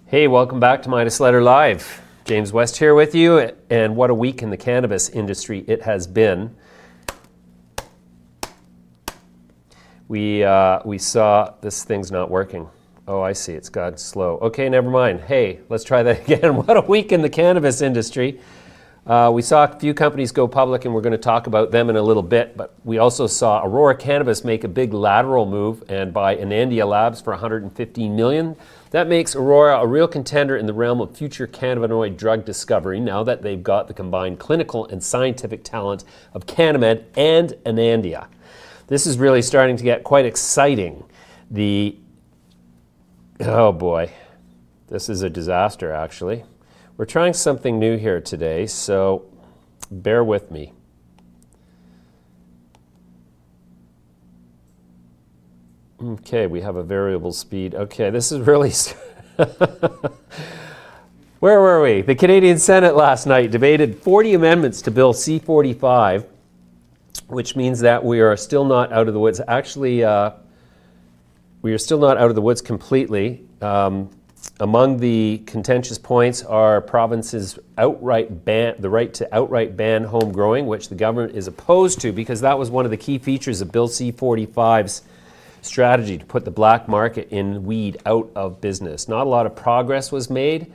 Hey, welcome back to Midas Letter Live. James West here with you, and what a week in the cannabis industry it has been. We saw this thing's not working. Oh, I see, it's got slow. Okay, never mind. Hey, let's try that again. What a week in the cannabis industry. We saw a few companies go public, and we're going to talk about them in a little bit, but we also saw Aurora Cannabis make a big lateral move and buy Anandia Labs for $115 million. That makes Aurora a real contender in the realm of future cannabinoid drug discovery now that they've got the combined clinical and scientific talent of Canamed and Anandia. This is really starting to get quite exciting. Oh boy, this is a disaster actually. We're trying something new here today, so bear with me. Okay, we have a variable speed. Okay, this is really... Where were we? The Canadian Senate last night debated 40 amendments to Bill C-45, which means that we are still not out of the woods. Actually, we are still not out of the woods completely. Among the contentious points are provinces' the right to outright ban home growing, which the government is opposed to because that was one of the key features of Bill C-45's strategy to put the black market in weed out of business. Not a lot of progress was made,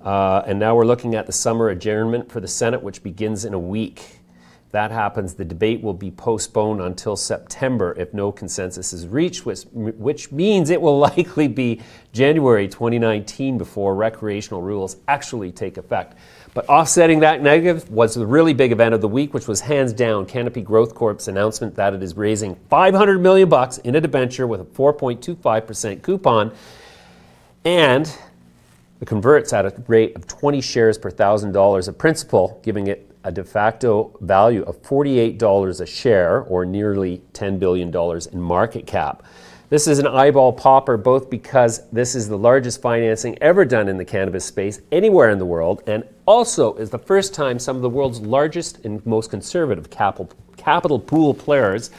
and now we're looking at the summer adjournment for the Senate, which begins in a week. If that happens, the debate will be postponed until September if no consensus is reached, which means it will likely be January 2019 before recreational rules actually take effect. But offsetting that negative was the really big event of the week, which was hands down Canopy Growth Corp's announcement that it is raising $500 million in a debenture with a 4.25% coupon, and it converts at a rate of 20 shares per $1,000 of principal, giving it a de facto value of $48 a share, or nearly $10 billion in market cap. This is an eyeball popper, both because this is the largest financing ever done in the cannabis space anywhere in the world, and also is the first time some of the world's largest and most conservative capital pool players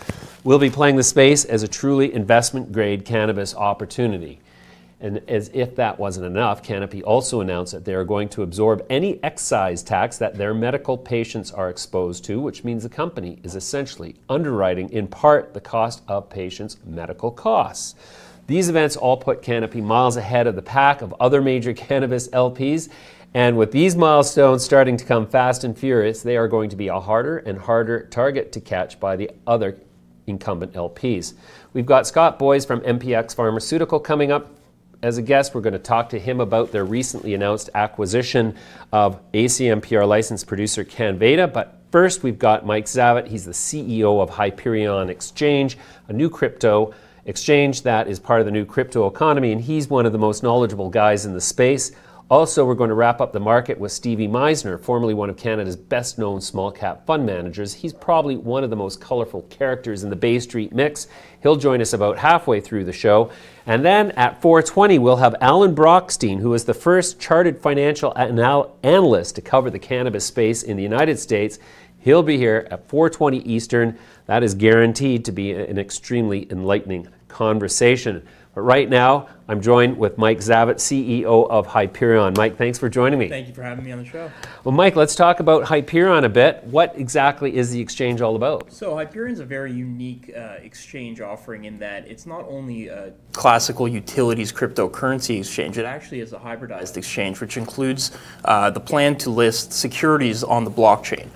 will be playing the space as a truly investment-grade cannabis opportunity. And as if that wasn't enough, Canopy also announced that they are going to absorb any excise tax that their medical patients are exposed to, which means the company is essentially underwriting, in part, the cost of patients' medical costs. These events all put Canopy miles ahead of the pack of other major cannabis LPs, and with these milestones starting to come fast and furious, they are going to be a harder and harder target to catch by the other incumbent LPs. We've got Scott Boys from MPX Pharmaceutical coming up as a guest. We're going to talk to him about their recently announced acquisition of ACMPR licensed producer Canveda. But first, we've got Mike Zavet. He's the CEO of Hyperion Exchange, a new crypto exchange that is part of the new crypto economy, and he's one of the most knowledgeable guys in the space. Also, we're going to wrap up the market with Stevie Meisner, formerly one of Canada's best-known small-cap fund managers. He's probably one of the most colorful characters in the Bay Street mix. He'll join us about halfway through the show. And then at 4:20, we'll have Alan Brockstein, who is the first chartered financial analyst to cover the cannabis space in the United States. He'll be here at 4:20 Eastern. That is guaranteed to be an extremely enlightening conversation. But right now, I'm joined with Mike Zavet, CEO of Hyperion. Mike, thanks for joining me. Thank you for having me on the show. Well, Mike, let's talk about Hyperion a bit. What exactly is the exchange all about? So Hyperion is a very unique exchange offering in that it's not only a classical utilities cryptocurrency exchange, it actually is a hybridized exchange, which includes the plan to list securities on the blockchain.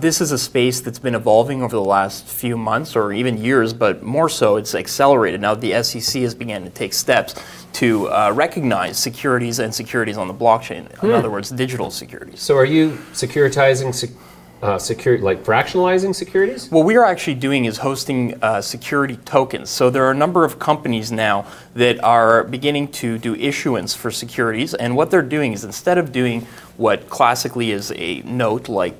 This is a space that's been evolving over the last few months or even years, but more so it's accelerated. Now the SEC has began to take steps to recognize securities and securities on the blockchain. In other words, digital securities. So are you securitizing, like fractionalizing securities? What we are actually doing is hosting security tokens. So there are a number of companies now that are beginning to do issuance for securities, and what they're doing is instead of doing what classically is a note like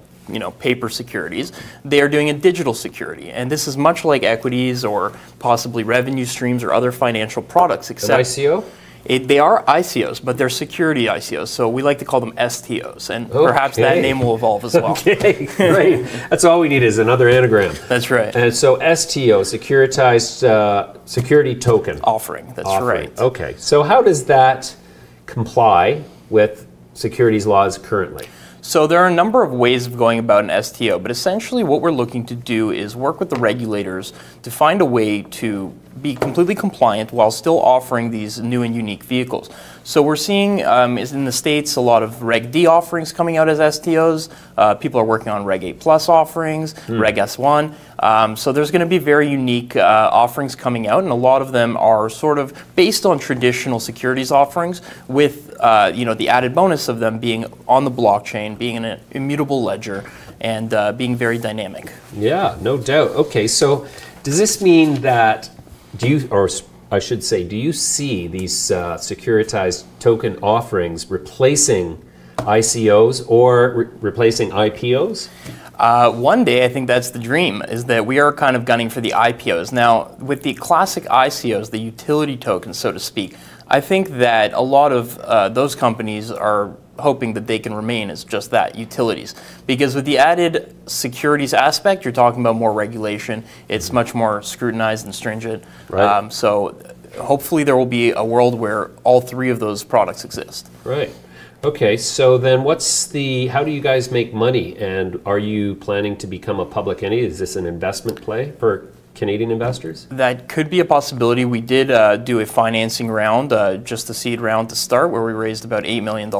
paper securities, they are doing a digital security. And this is much like equities or possibly revenue streams or other financial products. Except an ICO? They are ICOs, but they're security ICOs. So we like to call them STOs. And perhaps that name will evolve as well. Okay, great. That's all we need is another anagram. That's right. And so STO, securitized security token. Offering, that's right. Okay, so how does that comply with securities laws currently? So there are a number of ways of going about an STO, but essentially what we're looking to do is work with the regulators to find a way to be completely compliant while still offering these new and unique vehicles. So we're seeing is in the States a lot of Reg D offerings coming out as STOs. People are working on Reg A Plus offerings, Reg S1. So there's going to be very unique offerings coming out, and a lot of them are sort of based on traditional securities offerings with the added bonus of them being on the blockchain, being in an immutable ledger, and being very dynamic. Yeah, no doubt. Okay, so does this mean that do you see these securitized token offerings replacing ICOs or replacing IPOs? One day, I think that's the dream, is that we are kind of gunning for the IPOs. Now, with the classic ICOs, the utility tokens, so to speak, I think that a lot of those companies are hoping that they can remain as just that, utilities. Because with the added securities aspect, you're talking about more regulation. It's much more scrutinized and stringent. Right. So hopefully there will be a world where all three of those products exist. Right. Okay, so then how do you guys make money, and are you planning to become a public entity? Is this an investment play for Canadian investors? That could be a possibility. We did do a financing round, just a seed round to start, where we raised about $8 million.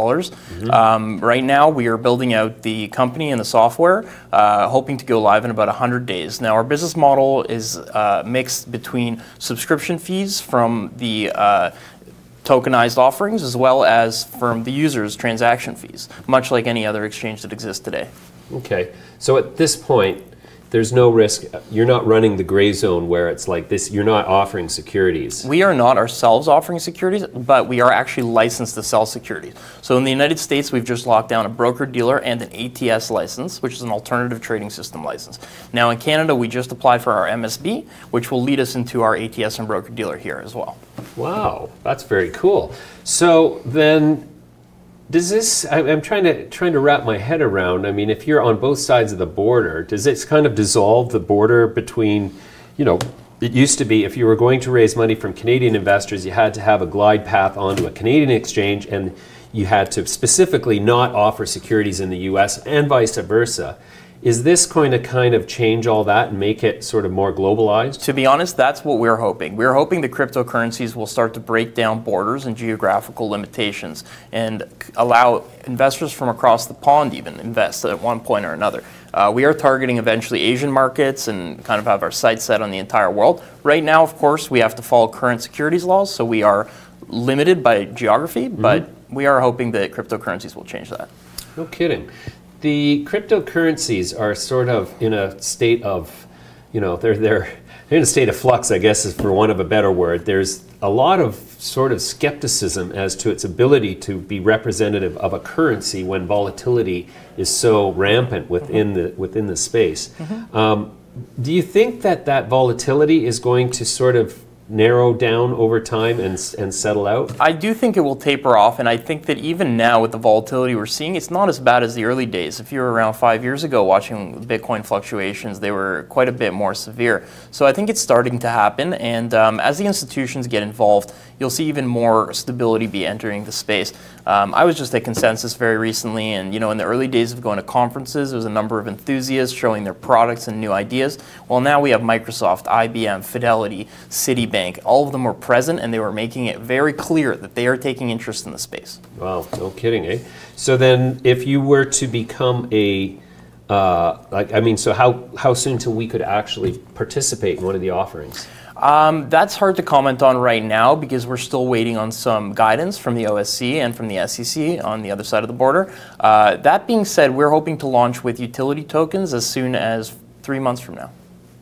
Right now, we are building out the company and the software, hoping to go live in about 100 days. Now, our business model is mixed between subscription fees from the tokenized offerings as well as from the users' transaction fees, much like any other exchange that exists today. Okay, so at this point, there's no risk. You're not running the gray zone where it's like this. You're not offering securities. We are not ourselves offering securities, but we are actually licensed to sell securities. So in the United States, we've just locked down a broker-dealer and an ATS license, which is an alternative trading system license. Now in Canada, we just applied for our MSB, which will lead us into our ATS and broker-dealer here as well. Wow, that's very cool. So then, does this, I'm trying to wrap my head around, I mean, if you're on both sides of the border, does it kind of dissolve the border between, it used to be if you were going to raise money from Canadian investors, you had to have a glide path onto a Canadian exchange, and you had to specifically not offer securities in the US and vice versa. Is this going to kind of change all that and make it sort of more globalized? To be honest, that's what we're hoping. We're hoping that cryptocurrencies will start to break down borders and geographical limitations and allow investors from across the pond even invest at one point or another. We are targeting eventually Asian markets and kind of have our sights set on the entire world. Right now, of course, we have to follow current securities laws, so we are limited by geography, but we are hoping that cryptocurrencies will change that. No kidding. The cryptocurrencies are sort of in a state of, they're in a state of flux, I guess, is for want of a better word. There's a lot of sort of skepticism as to its ability to be representative of a currency when volatility is so rampant within the space. Do you think that volatility is going to sort of narrow down over time and settle out? I do think it will taper off, and I think that even now with the volatility we're seeing, it's not as bad as the early days. If you were around 5 years ago watching Bitcoin fluctuations, they were quite a bit more severe. So I think it's starting to happen, and as the institutions get involved, you'll see even more stability be entering the space. I was just at Consensus very recently, and in the early days of going to conferences, there was a number of enthusiasts showing their products and new ideas. Well, now we have Microsoft, IBM, Fidelity, Citibank. All of them were present, and they were making it very clear that they are taking interest in the space. Wow, no kidding, eh? So then, if you were to become a, so how soon till we could actually participate in one of the offerings? That's hard to comment on right now because we're still waiting on some guidance from the OSC and from the SEC on the other side of the border. That being said, we're hoping to launch with utility tokens as soon as 3 months from now.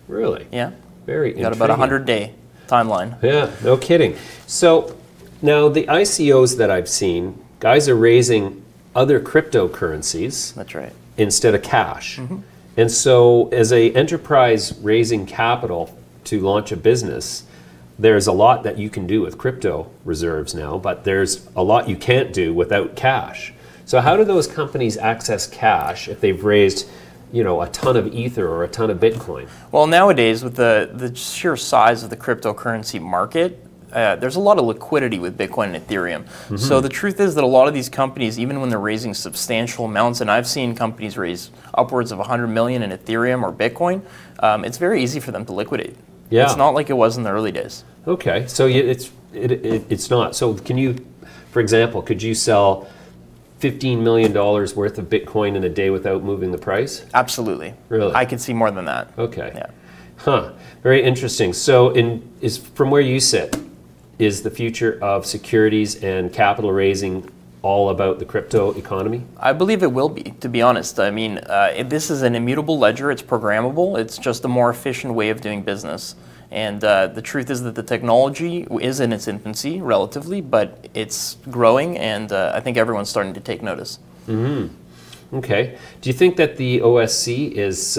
Really? Yeah. Very intriguing. Got about a 100-day timeline. Yeah, no kidding. So now the ICOs that I've seen, guys are raising other cryptocurrencies. That's right. Instead of cash. And so as a enterprise raising capital to launch a business, there's a lot that you can do with crypto reserves now, but there's a lot you can't do without cash. So how do those companies access cash if they've raised a ton of Ether or a ton of Bitcoin? Well, nowadays, with the sheer size of the cryptocurrency market, there's a lot of liquidity with Bitcoin and Ethereum. So the truth is that a lot of these companies, even when they're raising substantial amounts, and I've seen companies raise upwards of 100 million in Ethereum or Bitcoin, it's very easy for them to liquidate. Yeah. It's not like it was in the early days. Okay, so it's not. So can you, for example, could you sell $15 million worth of Bitcoin in a day without moving the price? Absolutely. Really? I could see more than that. Okay. Yeah. Huh. Very interesting. So from where you sit, is the future of securities and capital raising all about the crypto economy? I believe it will be, to be honest. I mean, this is an immutable ledger. It's programmable. It's just a more efficient way of doing business. And the truth is that the technology is in its infancy, relatively, but it's growing, and I think everyone's starting to take notice. Okay. Do you think that the OSC is,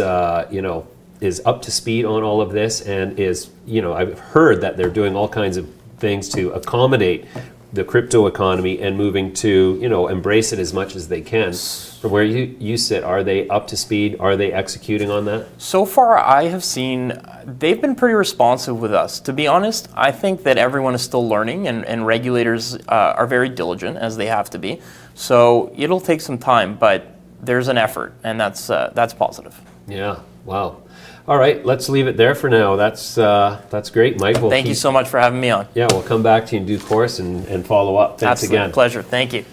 is up to speed on all of this, and is, I've heard that they're doing all kinds of things to accommodate the crypto economy and moving to, embrace it as much as they can. From where you sit, are they up to speed? Are they executing on that? So far, I have seen they've been pretty responsive with us. To be honest, I think that everyone is still learning, and regulators are very diligent, as they have to be. So it'll take some time, but there's an effort, and that's positive. Yeah. Wow. All right, let's leave it there for now. That's great, Mike. Thank you so much for having me on. Yeah, we'll come back to you in due course and follow up. Thanks Absolute again. Pleasure. Thank you.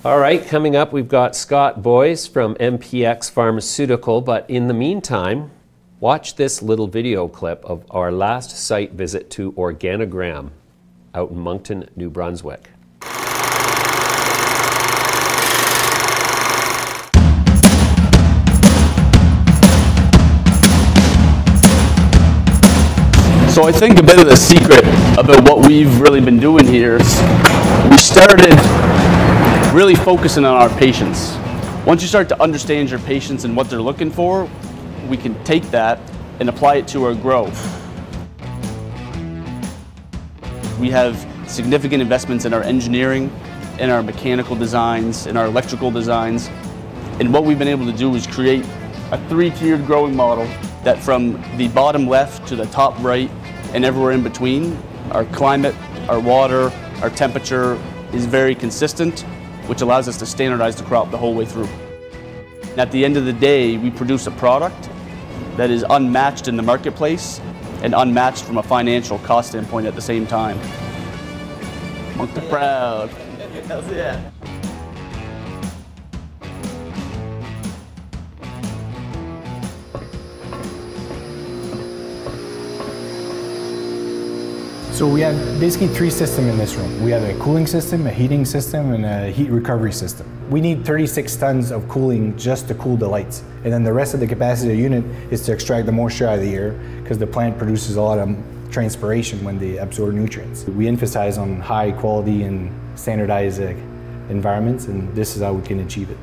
All right, coming up, we've got Scott Boyce from MPX Pharmaceutical. But in the meantime, watch this little video clip of our last site visit to OrganiGram out in Moncton, New Brunswick. So I think a bit of the secret about what we've really been doing here is we started really focusing on our patients. Once you start to understand your patients and what they're looking for, we can take that and apply it to our grow. We have significant investments in our engineering, in our mechanical designs, in our electrical designs. And what we've been able to do is create a 3-tiered growing model that from the bottom left to the top right and everywhere in between, our climate, our water, our temperature is very consistent, which allows us to standardize the crop the whole way through. And at the end of the day, we produce a product that is unmatched in the marketplace and unmatched from a financial cost standpoint at the same time. Moncton proud. Hells yeah. So we have basically 3 systems in this room. We have a cooling system, a heating system, and a heat recovery system. We need 36 tons of cooling just to cool the lights. And then the rest of the capacity of the unit is to extract the moisture out of the air because the plant produces a lot of transpiration when they absorb nutrients. We emphasize on high quality and standardized environments, and this is how we can achieve it.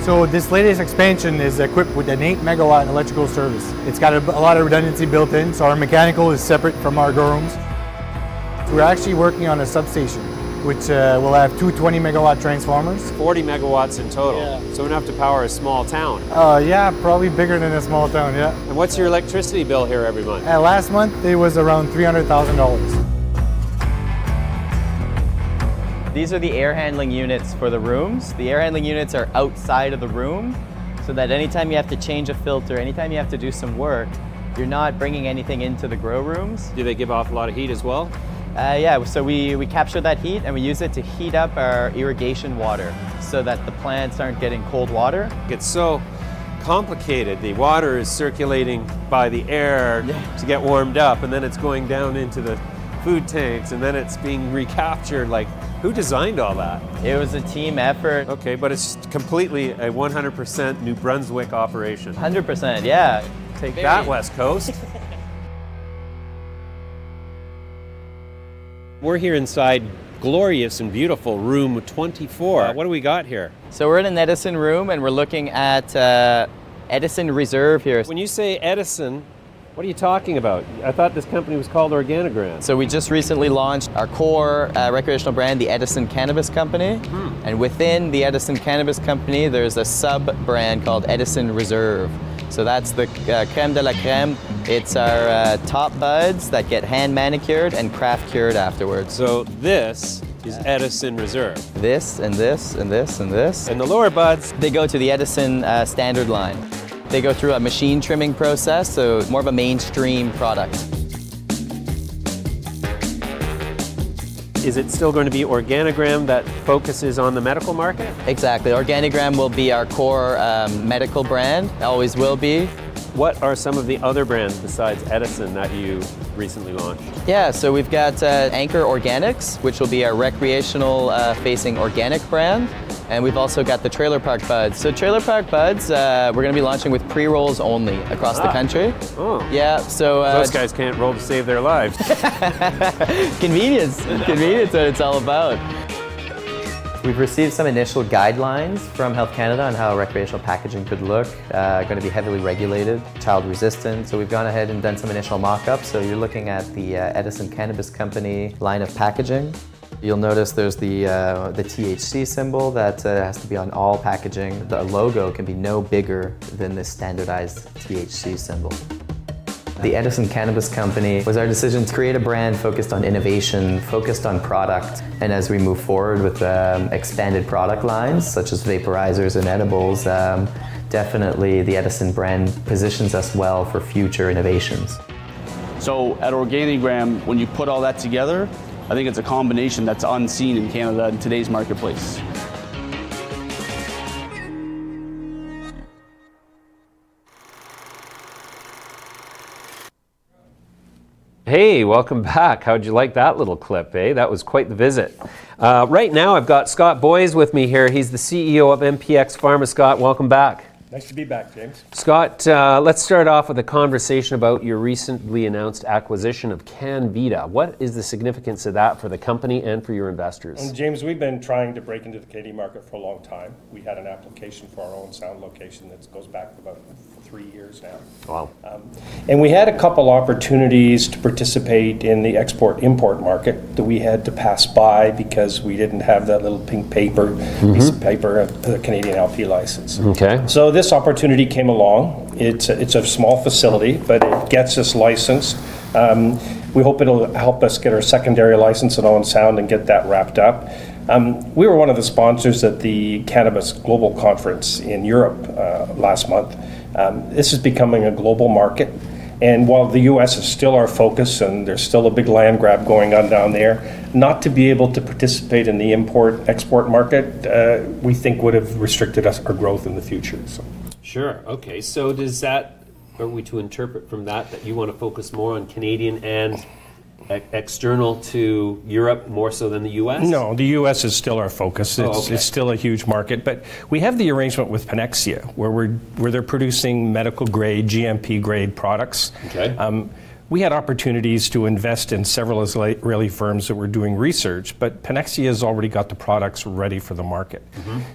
So this latest expansion is equipped with an 8 megawatt electrical service. It's got a lot of redundancy built in, so our mechanical is separate from our grow rooms. We're actually working on a substation, which will have 2 20 megawatt transformers. 40 megawatts in total, Yeah. so enough to power a small town. Yeah, probably bigger than a small town, yeah. And what's your electricity bill here every month? Last month it was around $300,000. These are the air handling units for the rooms. The air handling units are outside of the room so that anytime you have to change a filter, anytime you have to do some work, you're not bringing anything into the grow rooms. Do they give off a lot of heat as well? Yeah, so we capture that heat and we use it to heat up our irrigation water so that the plants aren't getting cold water. It's so complicated. The water is circulating by the air to get warmed up, and then it's going down into the food tanks, and then it's being recaptured. Like, who designed all that? It was a team effort. Okay, but it's completely a 100% New Brunswick operation. 100%, yeah. Take that, West Coast. We're here inside glorious and beautiful room 24. What do we got here? So we're in an Edison room and we're looking at Edison Reserve here. When you say Edison, what are you talking about? I thought this company was called OrganiGram. So we just recently launched our core recreational brand, the Edison Cannabis Company. And within the Edison Cannabis Company, there's a sub-brand called Edison Reserve. So that's the crème de la crème. It's our top buds that get hand manicured and craft cured afterwards. So this is Edison Reserve. This and this and this and this. And the lower buds, They go to the Edison standard line. They go through a machine trimming process, so more of a mainstream product. is it still going to be OrganiGram that focuses on the medical market? Exactly. OrganiGram will be our core medical brand, always will be. What are some of the other brands besides Edison that you recently launched? Yeah, so we've got Anchor Organics, which will be our recreational facing organic brand. And we've also got the Trailer Park Buds. So Trailer Park Buds, we're going to be launching with pre-rolls only across the country. Oh. Yeah, so... those guys can't roll to save their lives. Convenience. Convenience what it's all about. We've received some initial guidelines from Health Canada on how recreational packaging could look. Going to be heavily regulated, child resistant. So we've gone ahead and done some initial mock-ups. So you're looking at the Edison Cannabis Company line of packaging. You'll notice there's the THC symbol that has to be on all packaging. The logo can be no bigger than this standardized THC symbol. The Edison Cannabis Company was our decision to create a brand focused on innovation, focused on product. And as we move forward with expanded product lines, such as vaporizers and edibles, definitely the Edison brand positions us well for future innovations. So at OrganiGram, when you put all that together, I think it's a combination that's unseen in Canada in today's marketplace. Hey, welcome back. How'd you like that little clip, eh? That was quite the visit. Right now I've got Scott Boys with me here. He's the CEO of MPX Pharma. Scott, welcome back. Nice to be back, James. Scott, let's start off with a conversation about your recently announced acquisition of Canveda. What is the significance of that for the company and for your investors? And James, we've been trying to break into the Canadian market for a long time. We had an application for our own sound location that goes back about 3 years now. Wow. And we had a couple opportunities to participate in the export-import market that we had to pass by because we didn't have that little pink paper, piece of paper, the Canadian LP license. Okay. So this opportunity came along. It's a small facility, but it gets us licensed. We hope it'll help us get our secondary license in own sound and get that wrapped up. We were one of the sponsors at the Cannabis Global Conference in Europe last month. This is becoming a global market, and while the U.S. is still our focus and there's still a big land grab going on down there, not to be able to participate in the import-export market, we think would have restricted our growth in the future. So. Sure. Okay. So does that, are we to interpret from that you want to focus more on Canadian and external to Europe more so than the U.S.? No, the U.S. is still our focus. It's still a huge market, but we have the arrangement with Panexia where they're producing medical grade, GMP grade products. Okay. We had opportunities to invest in several Israeli firms that were doing research, but Panexia has already got the products ready for the market.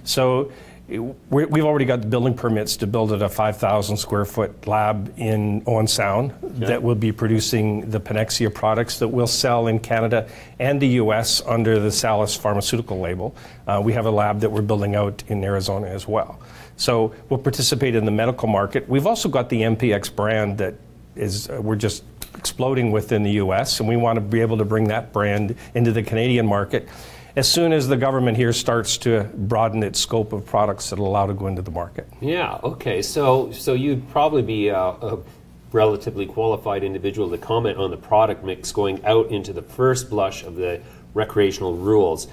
So we've already got the building permits to build at a 5,000 square foot lab in Owen Sound that will be producing the Panexia products that we'll sell in Canada and the US under the Salus pharmaceutical label. We have a lab that we're building out in Arizona as well. So we'll participate in the medical market. We've also got the MPX brand that is we're just exploding within the US, and we want to be able to bring that brand into the Canadian market as soon as the government here starts to broaden its scope of products that allow to go into the market. Yeah, okay. So you'd probably be a relatively qualified individual to comment on the product mix going out into the first blush of the recreational rules.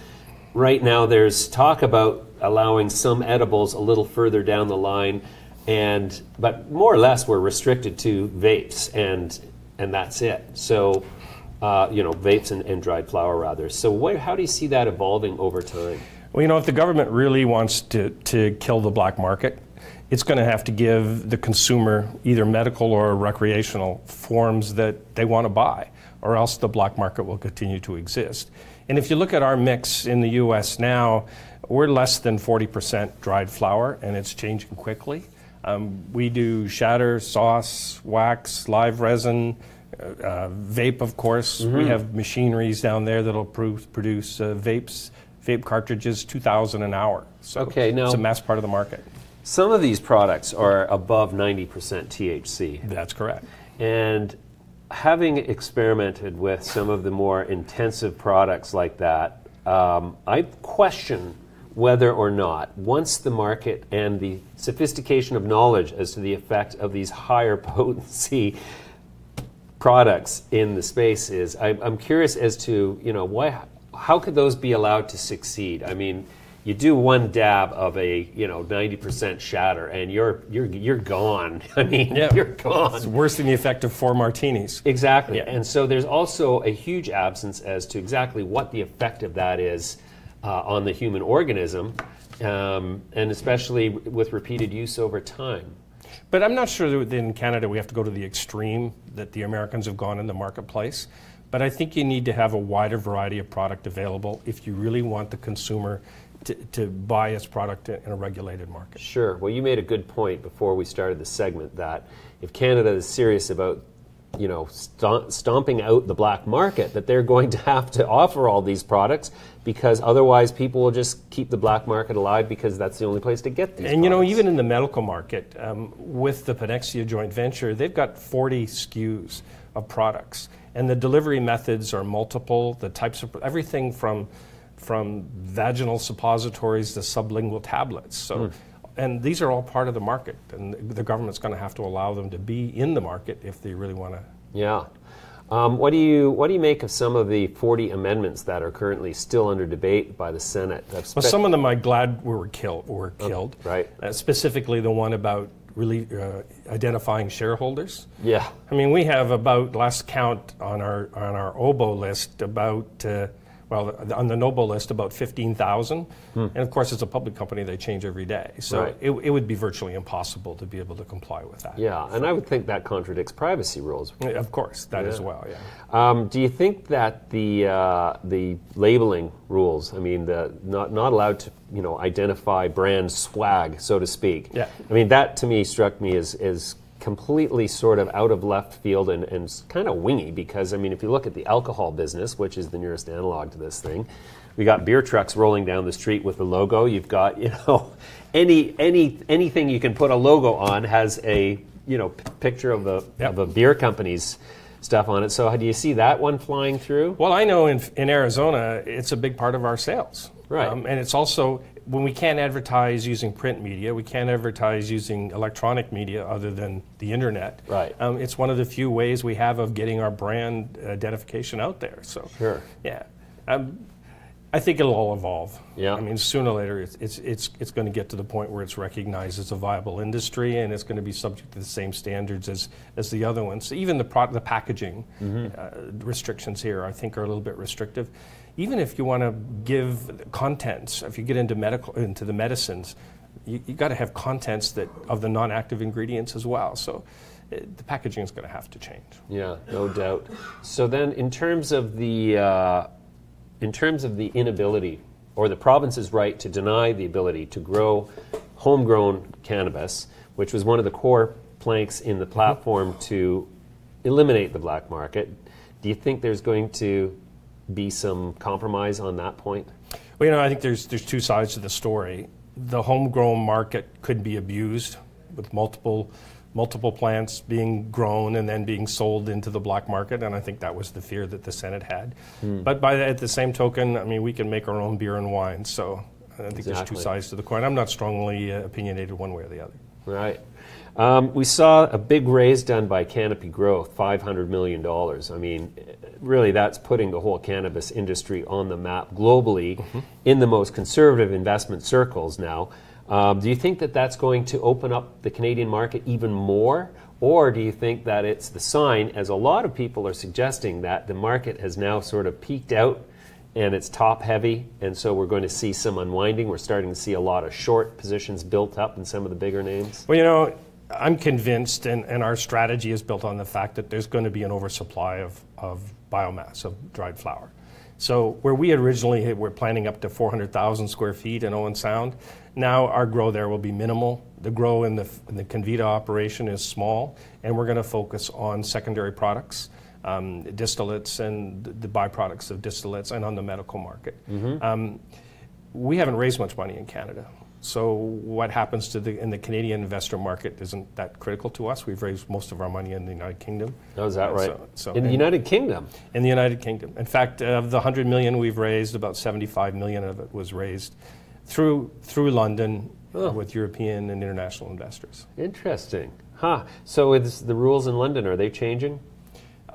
Right now there's talk about allowing some edibles a little further down the line, but more or less we're restricted to vapes and that's it. So vapes and dried flower rather. So how do you see that evolving over time? Well, if the government really wants to kill the black market, it's going to have to give the consumer either medical or recreational forms that they want to buy, or else the black market will continue to exist. And if you look at our mix in the U.S. now, we're less than 40% dried flower, and it's changing quickly. We do shatter, sauce, wax, live resin, vape, of course. We have machineries down there that'll produce vape cartridges, 2,000 an hour. So okay, now, it's a mass part of the market. Some of these products are above 90% THC. That's correct. And having experimented with some of the more intensive products like that, I question whether or not, once the market and the sophistication of knowledge as to the effect of these higher potency products in the space is, I'm curious as to, you know, how could those be allowed to succeed? I mean, you do one dab of a 90% shatter, and you're gone. I mean, you're gone. It's worse than the effect of 4 martinis. Exactly. Yeah. And so there's also a huge absence as to exactly what the effect of that is on the human organism, and especially with repeated use over time. But I'm not sure that in Canada we have to go to the extreme that the Americans have gone in the marketplace. But I think you need to have a wider variety of product available if you really want the consumer to buy its product in a regulated market. Sure. Well, you made a good point before we started the segment that if Canada is serious about, you know, stomping out the black market, that they're going to have to offer all these products, because otherwise people will just keep the black market alive, because that's the only place to get these products. You know, even in the medical market, with the Panexia joint venture, they've got 40 SKUs of products. And the delivery methods are multiple, the types of, everything from vaginal suppositories to sublingual tablets. So, and these are all part of the market, and the government's going to have to allow them to be in the market if they really want to. Yeah. What do you make of some of the 40 amendments that are currently still under debate by the Senate? Well, some of them I'm glad were killed. Right. Specifically the one about really identifying shareholders. Yeah. I mean, we have about, last count on our OBO list, about on the NOBO list, about 15,000. And of course, it's a public company, they change every day. So right. it would be virtually impossible to be able to comply with that. Yeah, and I would think that contradicts privacy rules. Of course, that as well, yeah. Do you think that the labeling rules, I mean, not allowed to, you know, identify brand swag, so to speak. Yeah. I mean, that to me struck me as completely sort of out of left field and kind of wingy, because, I mean, if you look at the alcohol business, which is the nearest analog to this thing, we got beer trucks rolling down the street with the logo. You've got, you know, anything you can put a logo on has a, you know, picture of a beer company's stuff on it. So do you see that one flying through? Well, I know in Arizona, it's a big part of our sales. Right. And it's also, when we can't advertise using print media, we can't advertise using electronic media other than the internet. Right. It's one of the few ways we have of getting our brand identification out there. So, sure. Yeah. I think it'll all evolve. Yeah. I mean, sooner or later, it's going to get to the point where it's recognized as a viable industry, and it's going to be subject to the same standards as the other ones. So even the packaging restrictions here, I think, are a little bit restrictive. Even if you want to give contents, if you get into the medicines, you got to have contents of the non-active ingredients as well. So the packaging is going to have to change. Yeah, no doubt. So then, in terms of the inability, or the province's right to deny the ability to grow homegrown cannabis, which was one of the core planks in the platform to eliminate the black market, do you think there's going to be some compromise on that point? Well, you know, I think there's two sides to the story. The homegrown market could be abused with multiple plants being grown and then being sold into the black market, and I think that was the fear that the Senate had. But at the same token, I mean, we can make our own beer and wine, so I think there's two sides to the coin. I'm not strongly opinionated one way or the other. Right. We saw a big raise done by Canopy Growth, $500 million. I mean, really, that's putting the whole cannabis industry on the map globally in the most conservative investment circles now. Do you think that that's going to open up the Canadian market even more? Or do you think that it's the sign, as a lot of people are suggesting, that the market has now sort of peaked out and it's top heavy, and so we're going to see some unwinding? We're starting to see a lot of short positions built up in some of the bigger names. Well, you know, I'm convinced, and our strategy is built on the fact that there's going to be an oversupply of biomass, of dried flower. So where we originally were planning up to 400,000 square feet in Owen Sound, now our grow there will be minimal. The grow in the Canveda operation is small, and we're going to focus on secondary products, distillates and the byproducts of distillates, and on the medical market. We haven't raised much money in Canada. So what happens to in the Canadian investor market isn't that critical to us. We've raised most of our money in the United Kingdom. Oh, is that right? So in the United Kingdom? In the United Kingdom. In fact, of the 100 million we've raised, about 75 million of it was raised through London with European and international investors. Interesting. Huh. So is the rules in London, are they changing?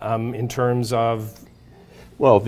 In terms of? Well,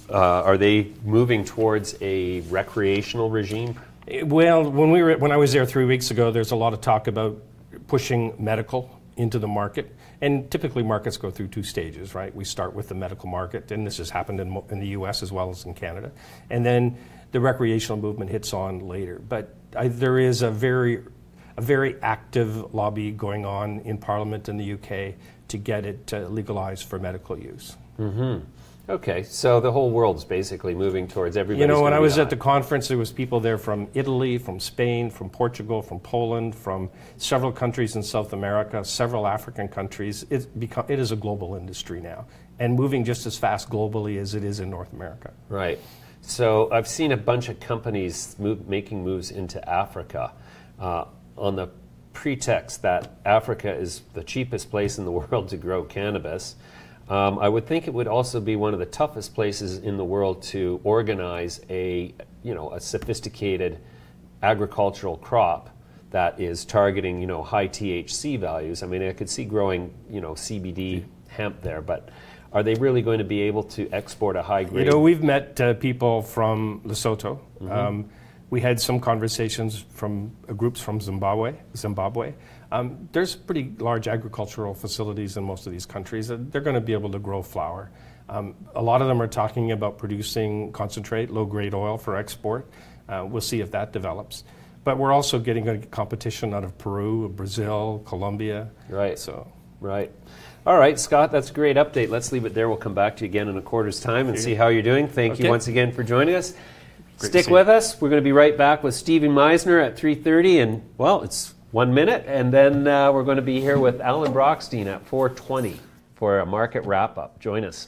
are they moving towards a recreational regime? Well, when I was there 3 weeks ago, there's a lot of talk about pushing medical into the market. And typically markets go through 2 stages, right? We start with the medical market, and this has happened in the US as well as in Canada. And then the recreational movement hits on later. But there is a very active lobby going on in Parliament in the UK to get it legalized for medical use. Mm-hmm. Okay, so the whole world's basically moving towards everybody. You know, when I was at the conference, there was people there from Italy, from Spain, from Portugal, from Poland, from several countries in South America, several African countries. It is a global industry now, and moving just as fast globally as it is in North America. Right. So I've seen a bunch of companies making moves into Africa on the pretext that Africa is the cheapest place in the world to grow cannabis. I would think it would also be one of the toughest places in the world to organize a sophisticated agricultural crop that is targeting, high THC values. I mean, I could see growing, CBD hemp there, but are they really going to be able to export a high grade? We've met people from Lesotho. Mm-hmm. We had some conversations from groups from Zimbabwe. There's pretty large agricultural facilities in most of these countries. They're going to be able to grow flower. A lot of them are talking about producing concentrate, low-grade oil for export. We'll see if that develops. But we're also getting a competition out of Peru, Brazil, Colombia. Right. So. Right. All right, Scott, that's a great update. Let's leave it there. We'll come back to you again in a quarter's time and see how you're doing. Thank you once again for joining us. Stick with us. We're going to be right back with Stephen Meisner at 3:30, and, well, it's 1 minute, and then we're going to be here with Alan Brockstein at 4:20 for a market wrap-up. Join us.